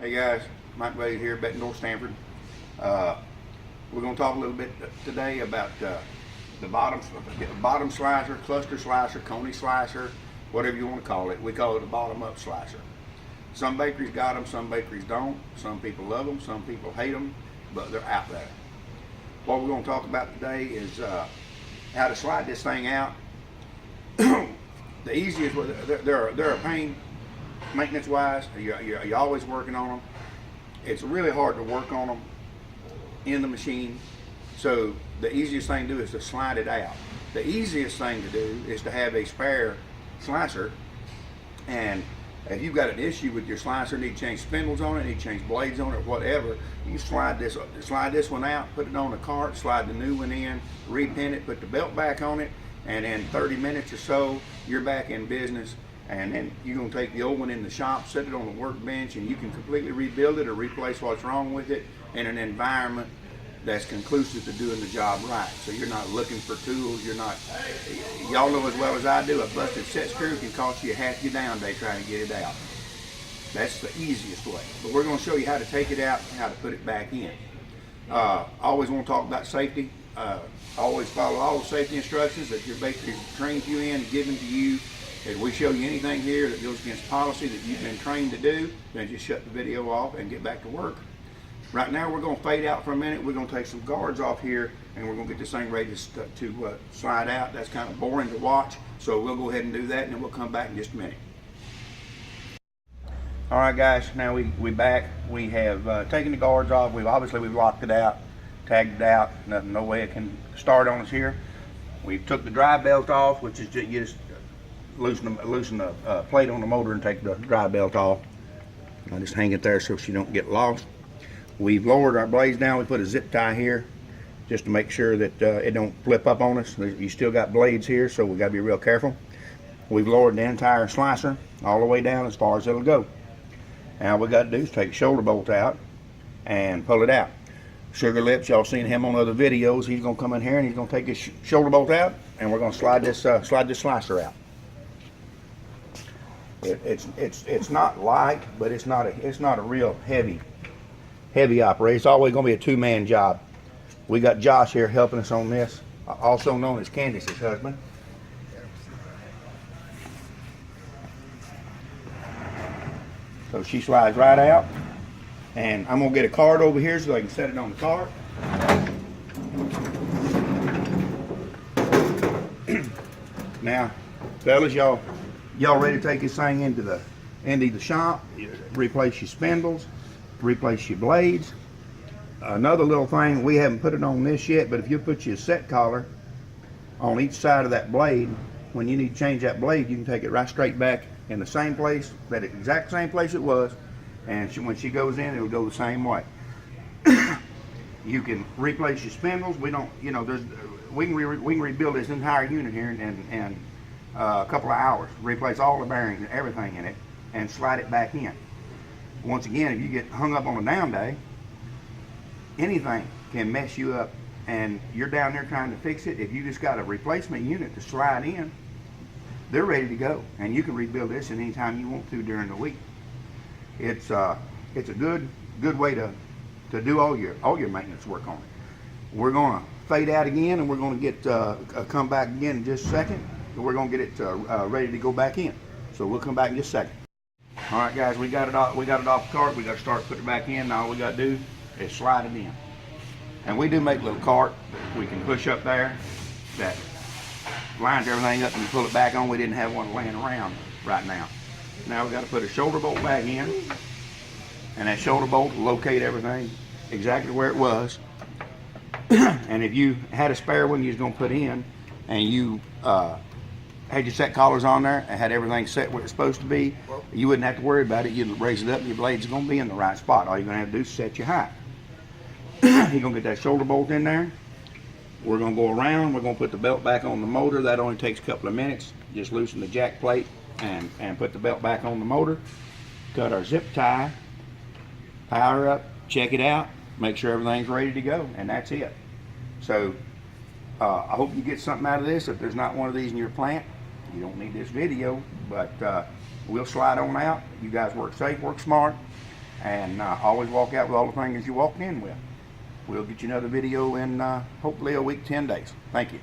Hey guys, Mike Wade here, Bettendorf, Stanford. We're going to talk a little bit today about the bottom slicer, cluster slicer, coney slicer, whatever you want to call it. We call it a bottom up slicer. Some bakeries got them, some bakeries don't. Some people love them, some people hate them, but they're out there. What we're going to talk about today is how to slide this thing out. The easiest way, they're a pain maintenance wise. You're always working on them. It's really hard to work on them in the machine. So the easiest thing to do is to slide it out. The easiest thing to do is to have a spare slicer, and if you've got an issue with your slicer, need to change spindles on it, need to change blades on it, whatever, you slide this one out, put it on the cart, slide the new one in, repin it, put the belt back on it, and in 30 minutes or so, you're back in business. And then you're going to take the old one in the shop, set it on the workbench, and you can completely rebuild it or replace what's wrong with it in an environment that's conclusive to doing the job right. So you're not looking for tools. You're not, y'all know as well as I do, a busted set screw can cost you half your down day trying to get it out. That's the easiest way. But we're going to show you how to take it out and how to put it back in. I always want to talk about safety. Always follow all the safety instructions that your bakery trains you in, given to you. If we show you anything here that goes against policy that you've been trained to do, then just shut the video off and get back to work. Right now we're going to fade out for a minute. We're going to take some guards off here and we're going to get this thing ready to slide out. That's kind of boring to watch, so we'll go ahead and do that, and then we'll come back in just a minute. All right guys, now we back. We have taken the guards off. We've locked it out, tagged it out. No way it can start on us here. We took the drive belt off, which is just loosen the plate on the motor and take the drive belt off. I just hang it there so she don't get lost. We've lowered our blades down. We put a zip tie here just to make sure that it don't flip up on us. You still got blades here, so we got to be real careful. We've lowered the entire slicer all the way down as far as it'll go. Now all we got to do is take the shoulder bolt out and pull it out. Sugar Lips, y'all seen him on other videos. He's going to come in here and he's going to take his shoulder bolt out, and we're going to slide this slicer out. It's not light, but it's not a real heavy operation. It's always going to be a two-man job. We got Josh here helping us on this, also known as Candace's husband. So she slides right out, and I'm gonna get a cart over here so I can set it on the cart. Now, fellas, y'all ready to take this thing into the shop, replace your spindles, replace your blades. Another little thing, we haven't put it on this yet, but if you put your set collar on each side of that blade, when you need to change that blade, you can take it right straight back in the same place, that exact same place it was, and when she goes in, it'll go the same way. You can replace your spindles. We don't, we can rebuild this entire unit here in a couple of hours, replace all the bearings and everything in it, and slide it back in. Once again, if you get hung up on a down day, anything can mess you up, and you're down there trying to fix it. If you just got a replacement unit to slide in, they're ready to go, and you can rebuild this at any time you want to during the week. It's a good way to do all your maintenance work on it. We're going to fade out again, and we're going to get come back again in just a second. We're going to get it ready to go back in. So we'll come back in just a second. All right, guys, we got it off the cart. We got to start putting it back in. Now all we got to do is slide it in. And we do make a little cart we can push up there that lines everything up and pull it back on. We didn't have one laying around right now. Now we got to put a shoulder bolt back in, and that shoulder bolt will locate everything exactly where it was. And if you had a spare one you was going to put in, and you had your set collars on there and had everything set where it's supposed to be, you wouldn't have to worry about it. You'd raise it up and your blade's going to be in the right spot. All you're going to have to do is set your height. You're going to get that shoulder bolt in there. We're going to go around. We're going to put the belt back on the motor. That only takes a couple of minutes. Just loosen the jack plate and put the belt back on the motor. Cut our zip tie, power up, check it out, make sure everything's ready to go, and that's it. So I hope you get something out of this. If there's not one of these in your plant, you don't need this video, but we'll slide on out. You guys work safe, work smart. And always walk out with all the things you walked in with. We'll get you another video in hopefully a week, 10 days. Thank you.